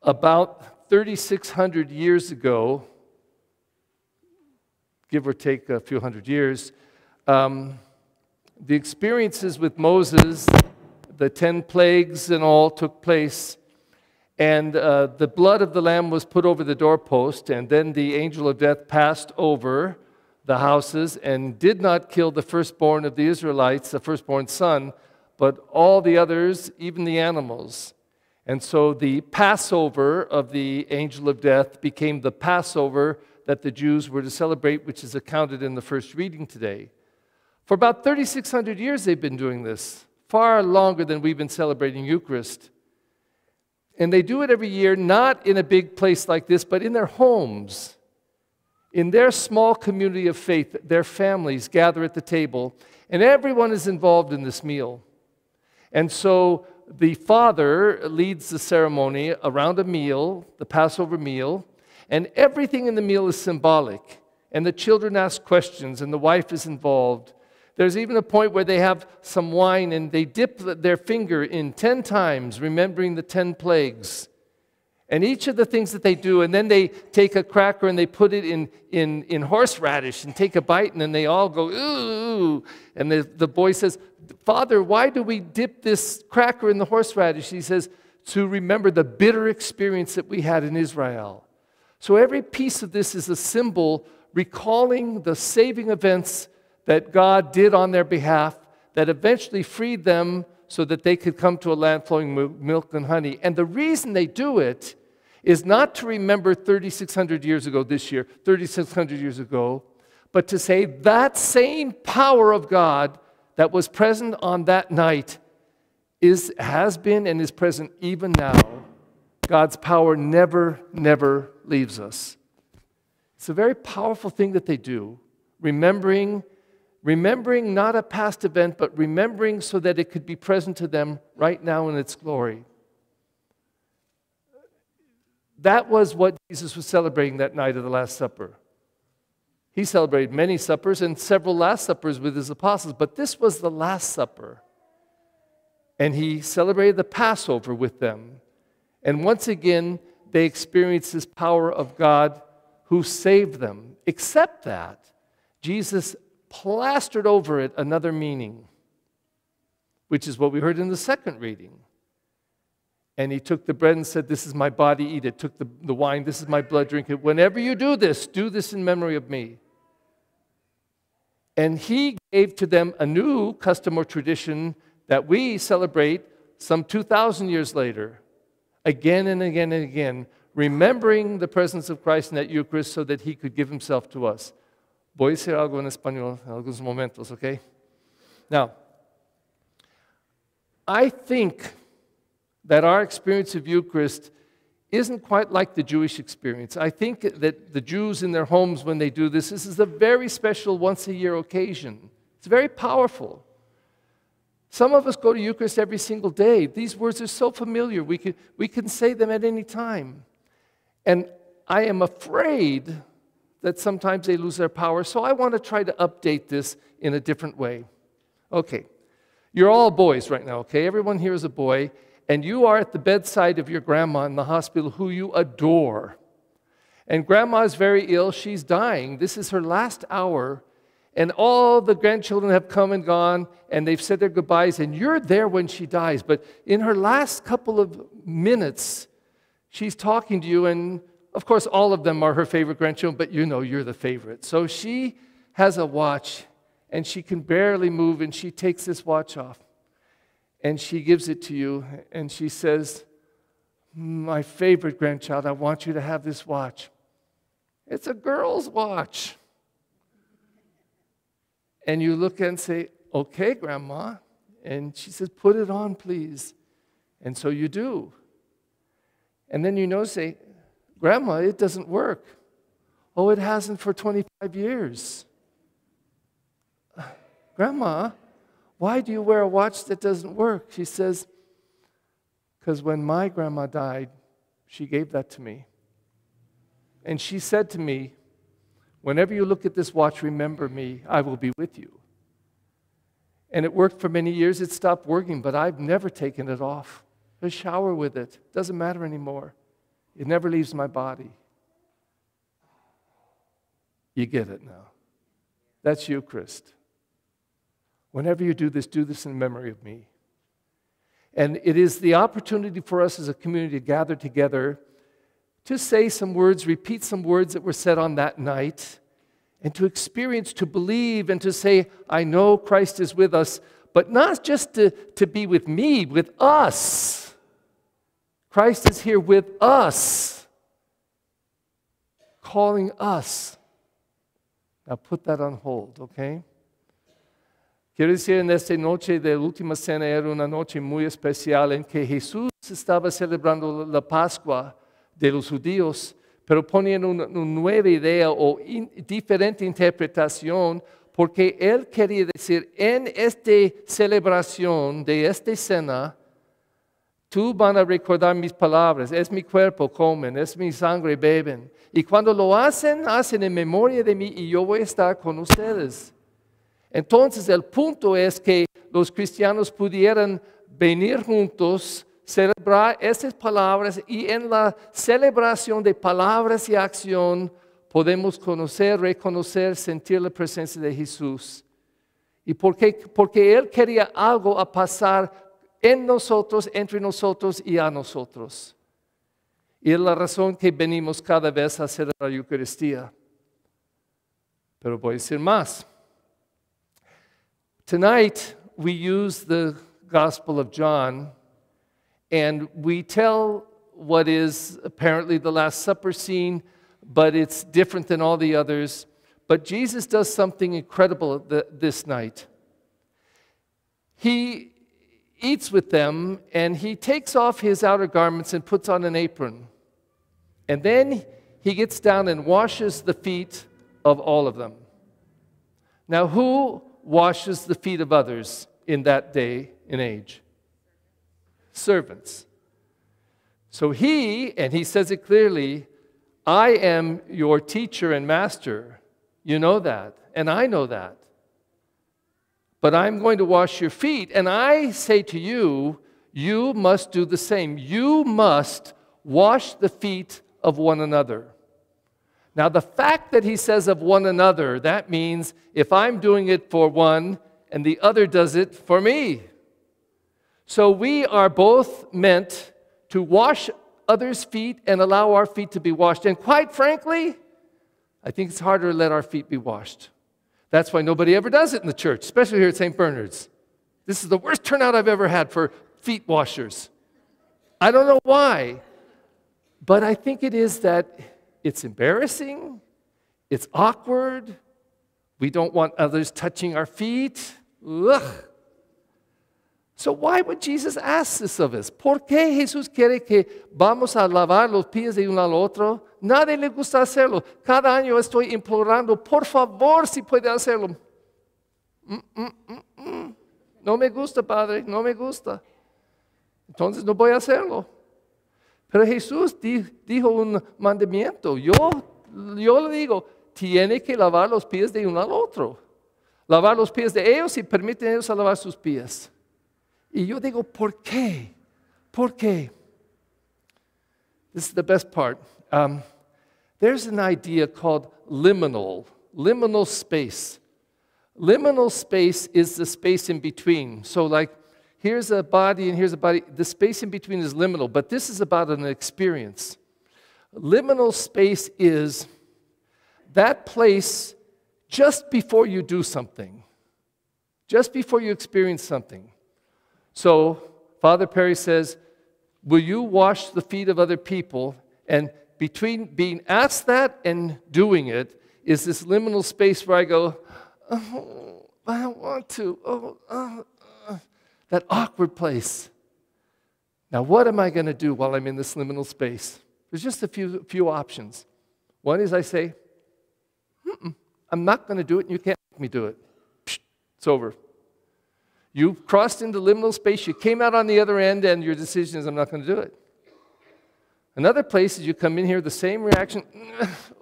About 3,600 years ago, give or take a few hundred years, the experiences with Moses, the 10 plagues and all took place, and the blood of the lamb was put over the doorpost, and then the angel of death passed over the houses and did not kill the firstborn of the Israelites, the firstborn son, but all the others, even the animals. And so the Passover of the angel of death became the Passover that the Jews were to celebrate, which is accounted in the first reading today. For about 3,600 years they've been doing this, far longer than we've been celebrating Eucharist. And they do it every year, not in a big place like this, but in their homes. In their small community of faith, their families gather at the table, and everyone is involved in this meal. And so the father leads the ceremony around a meal, the Passover meal, and everything in the meal is symbolic. And the children ask questions, and the wife is involved. There's even a point where they have some wine, and they dip their finger in 10 times, remembering the 10 plagues. And each of the things that they do, and then they take a cracker and they put it in horseradish and take a bite, and then they all go, ooh. And the boy says, Father, why do we dip this cracker in the horseradish? He says, to remember the bitter experience that we had in Israel. So every piece of this is a symbol recalling the saving events that God did on their behalf that eventually freed them so that they could come to a land flowing with milk and honey. And the reason they do it is not to remember 3,600 years ago this year, 3,600 years ago, but to say that same power of God that was present on that night has been and is present even now. God's power never, never leaves us. It's a very powerful thing that they do, remembering not a past event, but remembering so that it could be present to them right now in its glory. That was what Jesus was celebrating that night of the Last Supper. He celebrated many suppers and several Last Suppers with his apostles, but this was the Last Supper. And he celebrated the Passover with them. And once again, they experienced this power of God who saved them. Except that Jesus plastered over it another meaning, which is what we heard in the second reading. And he took the bread and said, this is my body, eat it. Took the wine, this is my blood, drink it. Whenever you do this in memory of me. And he gave to them a new custom or tradition that we celebrate some 2,000 years later, again and again and again, remembering the presence of Christ in that Eucharist so that he could give himself to us. Voy a decir algo en español en algunos momentos, okay? Now, I think that our experience of Eucharist isn't quite like the Jewish experience. I think that the Jews in their homes, when they do this is a very special once-a-year occasion. It's very powerful. Some of us go to Eucharist every single day. These words are so familiar. We can say them at any time. And I am afraid that sometimes they lose their power, so I want to try to update this in a different way. Okay, you're all boys right now, okay? Everyone here is a boy, and you are at the bedside of your grandma in the hospital who you adore. And grandma is very ill, she's dying. This is her last hour, and all the grandchildren have come and gone, and they've said their goodbyes, and you're there when she dies. But in her last couple of minutes, she's talking to you, and of course, all of them are her favorite grandchildren, but you know you're the favorite. So she has a watch, and she can barely move, and she takes this watch off, and she gives it to you, and she says, my favorite grandchild, I want you to have this watch. It's a girl's watch. And you look and say, okay, Grandma. And she says, put it on, please. And so you do. And then you say, Grandma, it doesn't work. Oh, it hasn't for 25 years. Grandma, why do you wear a watch that doesn't work? She says, because when my grandma died, she gave that to me. And she said to me, whenever you look at this watch, remember me, I will be with you. And it worked for many years. It stopped working, but I've never taken it off. I shower with it. Doesn't matter anymore. It never leaves my body. You get it now. That's Eucharist. Whenever you do this in memory of me. And it is the opportunity for us as a community to gather together to say some words, repeat some words that were said on that night, and to experience, to believe, and to say, I know Christ is with us, but not just to be with me, with us. Christ is here with us, calling us. Now put that on hold, okay? Quiero decir, en esta noche de última cena era una noche muy especial en que Jesús estaba celebrando la Pascua de los judíos, pero poniendo una nueva idea o diferente interpretación, porque Él quería decir, en esta celebración de esta cena, tú van a recordar mis palabras, es mi cuerpo, comen, es mi sangre, beben. Y cuando lo hacen, hacen en memoria de mí y yo voy a estar con ustedes. Entonces el punto es que los cristianos pudieran venir juntos, celebrar estas palabras y en la celebración de palabras y acción podemos conocer, reconocer, sentir la presencia de Jesús. ¿Y por qué? Porque Él quería algo a pasar en nosotros, entre nosotros y a nosotros. Y es la razón que venimos cada vez a celebrar la Eucaristía. Pero voy a decir más. Tonight, we use the Gospel of John, and we tell what is apparently the Last Supper scene, but it's different than all the others. But Jesus does something incredible this night. He eats with them, and he takes off his outer garments and puts on an apron. And then he gets down and washes the feet of all of them. Now, who washes the feet of others in that day and age? Servants. So and he says it clearly, I am your teacher and master. You know that, and I know that. But I'm going to wash your feet, and I say to you, you must do the same. You must wash the feet of one another. Now, the fact that he says of one another, that means if I'm doing it for one and the other does it for me. So we are both meant to wash others' feet and allow our feet to be washed. And quite frankly, I think it's harder to let our feet be washed. That's why nobody ever does it in the church, especially here at St. Bernard's. This is the worst turnout I've ever had for feet washers. I don't know why, but I think it is that it's embarrassing, it's awkward, we don't want others touching our feet. Ugh. So why would Jesus ask this of us? ¿Por qué Jesús quiere que vamos a lavar los pies de uno al otro? Nadie le gusta hacerlo. Cada año estoy implorando, por favor, si puede hacerlo. No me gusta, Padre, no me gusta. Entonces no voy a hacerlo. Pero Jesús dijo un mandamiento. Yo le digo, tiene que lavar los pies de uno al otro. Lavar los pies de ellos y permiten ellos a lavar sus pies. Y yo digo, ¿por qué? ¿Por qué? This is the best part. There's an idea called liminal space. Liminal space is the space in between. So like, here's a body and here's a body. The space in between is liminal, but this is about an experience. Liminal space is that place just before you do something, just before you experience something. So Father Perry says, will you wash the feet of other people? And between being asked that and doing it is this liminal space where I go, oh, I don't want to. That awkward place. Now, what am I going to do while I'm in this liminal space? There's just a few options. One is I say, I'm not going to do it, and you can't make me do it. Psh, it's over. You crossed into liminal space, you came out on the other end, and your decision is, I'm not going to do it. Another place is you come in here, the same reaction,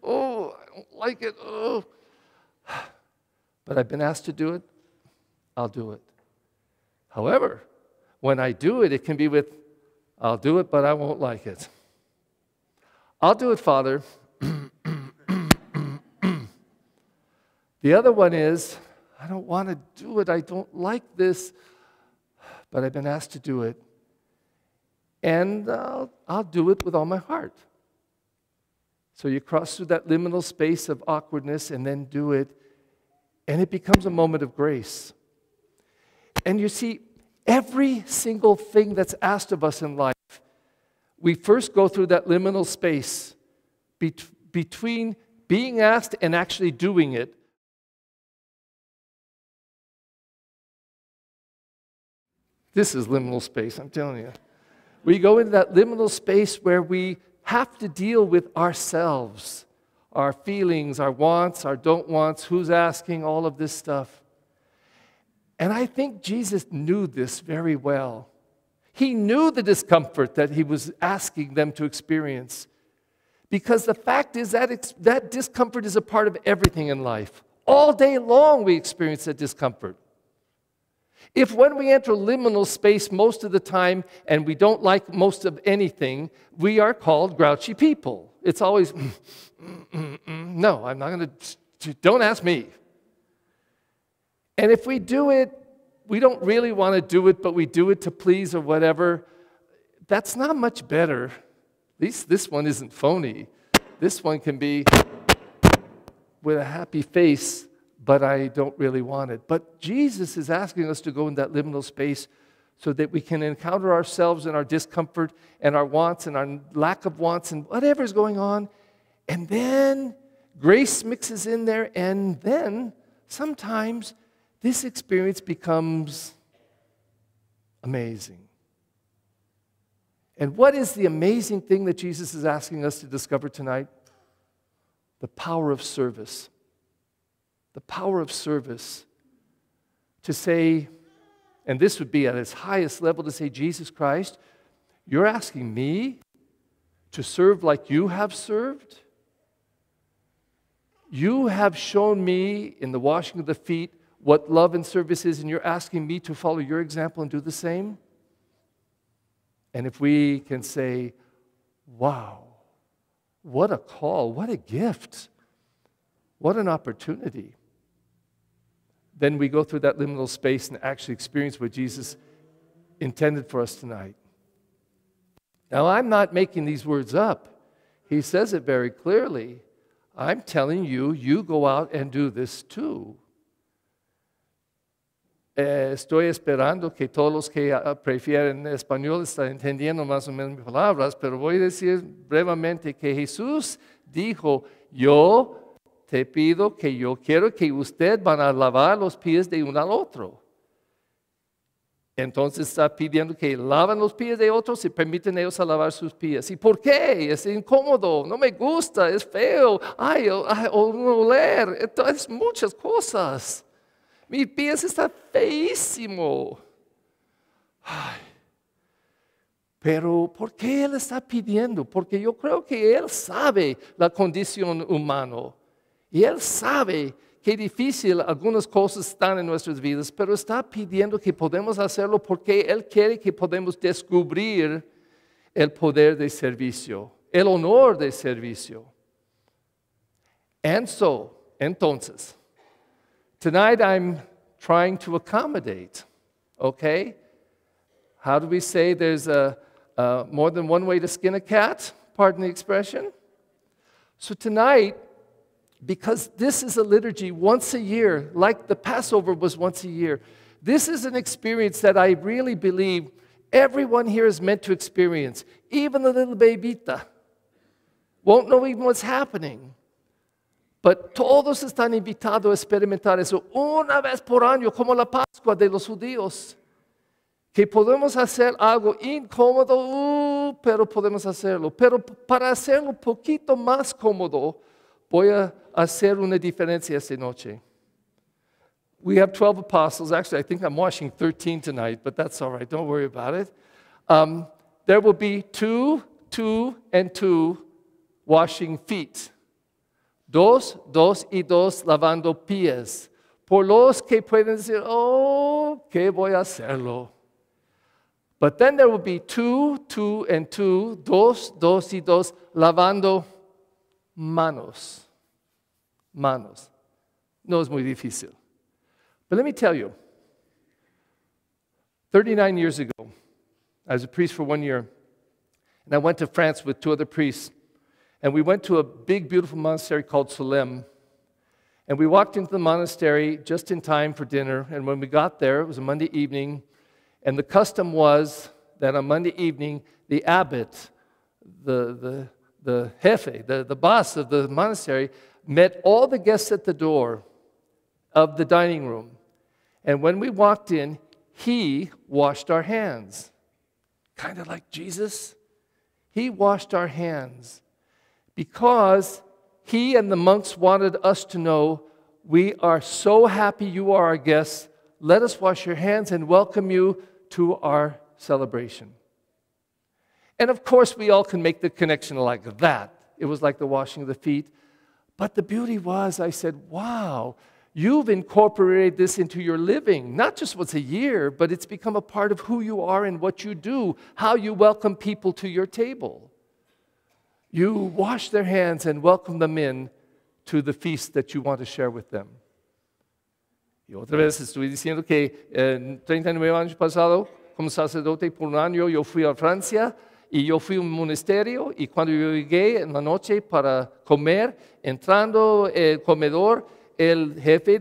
oh, I don't like it, oh. But I've been asked to do it, I'll do it. However, when I do it, it can be with, I'll do it, but I won't like it. I'll do it, Father. The other one is, I don't want to do it. I don't like this, but I've been asked to do it. And I'll do it with all my heart. So you cross through that liminal space of awkwardness and then do it, and it becomes a moment of grace. And you see, every single thing that's asked of us in life, we first go through that liminal space between being asked and actually doing it. This is liminal space, I'm telling you. We go into that liminal space where we have to deal with ourselves, our feelings, our wants, our don't wants, who's asking, all of this stuff. And I think Jesus knew this very well. He knew the discomfort that he was asking them to experience. Because the fact is that that discomfort is a part of everything in life. All day long we experience that discomfort. If when we enter liminal space most of the time and we don't like most of anything, we are called grouchy people. It's always, no, I'm not going to, don't ask me. And if we do it, we don't really want to do it, but we do it to please or whatever, that's not much better. At least this one isn't phony. This one can be with a happy face, but I don't really want it. But Jesus is asking us to go in that liminal space so that we can encounter ourselves and our discomfort and our wants and our lack of wants and whatever's going on. And then grace mixes in there, and then sometimes this experience becomes amazing. And what is the amazing thing that Jesus is asking us to discover tonight? The power of service. The power of service. To say, and this would be at its highest level, to say, Jesus Christ, you're asking me to serve like you have served? You have shown me in the washing of the feet what love and service is, and you're asking me to follow your example and do the same? And if we can say, wow, what a call, what a gift, what an opportunity, then we go through that liminal space and actually experience what Jesus intended for us tonight. Now, I'm not making these words up. He says it very clearly. I'm telling you, you go out and do this too. Estoy esperando que todos los que prefieren español están entendiendo más o menos mis palabras, pero voy a decir brevemente que Jesús dijo, yo te pido que yo quiero que usted van a lavar los pies de uno al otro. Entonces está pidiendo que lavan los pies de otros y permiten ellos a lavar sus pies. ¿Y por qué? Es incómodo, no me gusta, es feo, ay, oler, entonces muchas cosas. Mis pies están feísimo. Ay. Pero ¿por qué Él está pidiendo? Porque yo creo que Él sabe la condición humana. Y Él sabe qué difícil algunas cosas están en nuestras vidas, pero está pidiendo que podamos hacerlo porque Él quiere que podamos descubrir el poder de servicio, el honor de servicio. And so, entonces, tonight I'm trying to accommodate, okay? How do we say there's more than one way to skin a cat? Pardon the expression. So tonight, because this is a liturgy once a year, like the Passover was once a year, this is an experience that I really believe everyone here is meant to experience. Even the little babyita won't know even what's happening. But todos están invitados a experimentar eso una vez por año, como la Pascua de los judíos. Que podemos hacer algo incómodo, pero podemos hacerlo. Pero para hacerlo un poquito más cómodo, voy a hacer una diferencia esta noche. We have 12 apostles. Actually, I think I'm washing 13 tonight, but that's all right. Don't worry about it. There will be 2, 2, and 2 washing feet. 2, 2 y 2 lavando pies. Por los que pueden decir, oh, ¿qué voy a hacerlo? But then there will be two, two, and two, dos, dos y dos, lavando manos. Manos. No es muy difícil. But let me tell you, 39 years ago, I was a priest for 1 year, and I went to France with 2 other priests, and we went to a big, beautiful monastery called Solesmes, and we walked into the monastery just in time for dinner, and when we got there, it was a Monday evening, and the custom was that on Monday evening, the abbot, the jefe, the boss of the monastery, met all the guests at the door of the dining room. And when we walked in, he washed our hands. Kind of like Jesus. He washed our hands because he and the monks wanted us to know, we are so happy you are our guests. Let us wash your hands and welcome you to our celebration. And of course, we all can make the connection like that. It was like the washing of the feet. But the beauty was, I said, wow, you've incorporated this into your living, not just once a year, but it's become a part of who you are and what you do, how you welcome people to your table. You wash their hands and welcome them in to the feast that you want to share with them. Y otra vez estoy diciendo que en 39 años pasado, como sacerdote por un año, yo fui a Francia y yo fui a un monasterio y cuando yo llegué en la noche para comer, entrando el comedor, el jefe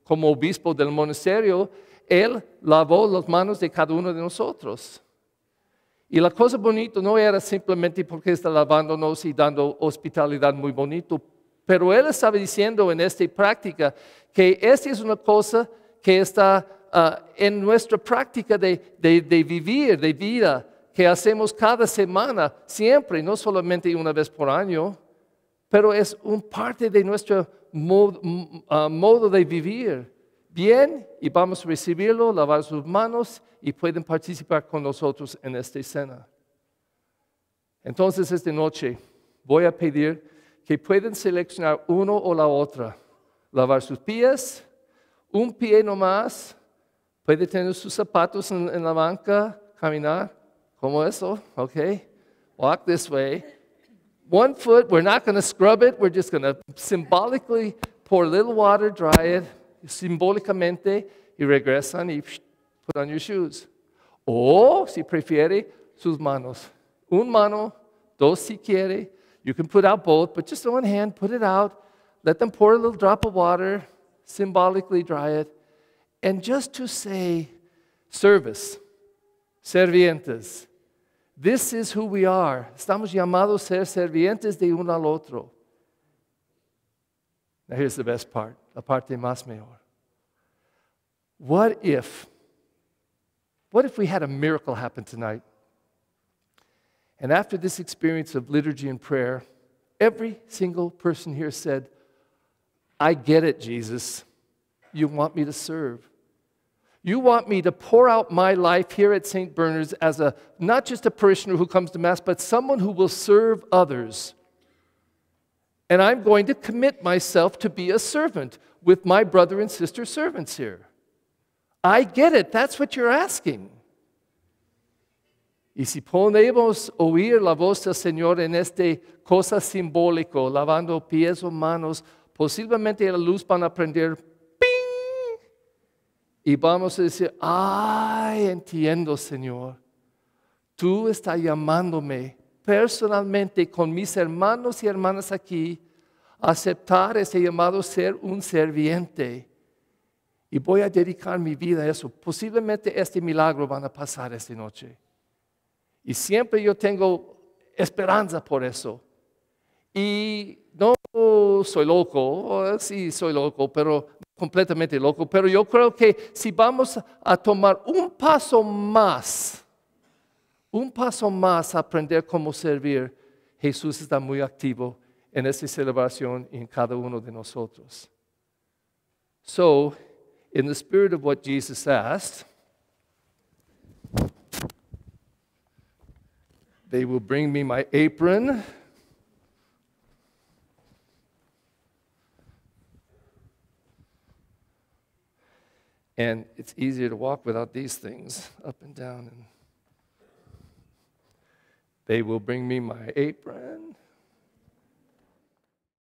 como obispo del monasterio, él lavó las manos de cada uno de nosotros. Y la cosa bonita no era simplemente porque está lavándonos y dando hospitalidad muy bonito, pero él estaba diciendo en esta práctica que esta es una cosa que está en nuestra práctica de vivir, de vida, que hacemos cada semana, siempre, no solamente una vez por año, pero es un parte de nuestro modo de vivir. Bien, y vamos a recibirlo, lavar sus manos y pueden participar con nosotros en esta cena. Entonces, esta noche voy a pedir que puedan seleccionar uno o la otra. Lavar sus pies, un pie nomás, puede tener sus zapatos en la banca, caminar, como eso, okay? Walk this way. One foot, we're not going to scrub it, we're just going to symbolically pour a little water, dry it, simbólicamente, y regresan y put on your shoes. O, si prefiere, sus manos. Un mano, dos si quiere. You can put out both, but just one hand, put it out. Let them pour a little drop of water, symbolically dry it. And just to say, service, servientes. This is who we are. Estamos llamados a ser servientes de uno al otro. Now here's the best part, la parte más mejor. What if we had a miracle happen tonight? And after this experience of liturgy and prayer, every single person here said, I get it, Jesus. You want me to serve. You want me to pour out my life here at St. Bernard's as not just a parishioner who comes to Mass, but someone who will serve others. And I'm going to commit myself to be a servant with my brother and sister servants here. I get it. That's what you're asking. Y si podemos oír la voz del Señor en este cosa simbólico, lavando pies o manos, posiblemente la luz van a prender, ¡ping! Y vamos a decir, ay, entiendo, Señor. Tú estás llamándome personalmente con mis hermanos y hermanas aquí a aceptar ese llamado ser un serviente. Y voy a dedicar mi vida a eso. Posiblemente este milagro van a pasar esta noche. Y siempre yo tengo esperanza por eso. Y no soy loco, sí soy loco, pero completamente loco. Pero yo creo que si vamos a tomar un paso más a aprender cómo servir, Jesús está muy activo en esta celebración y en cada uno de nosotros. So, in the spirit of what Jesus asked, they will bring me my apron. And it's easier to walk without these things up and down. And they will bring me my apron.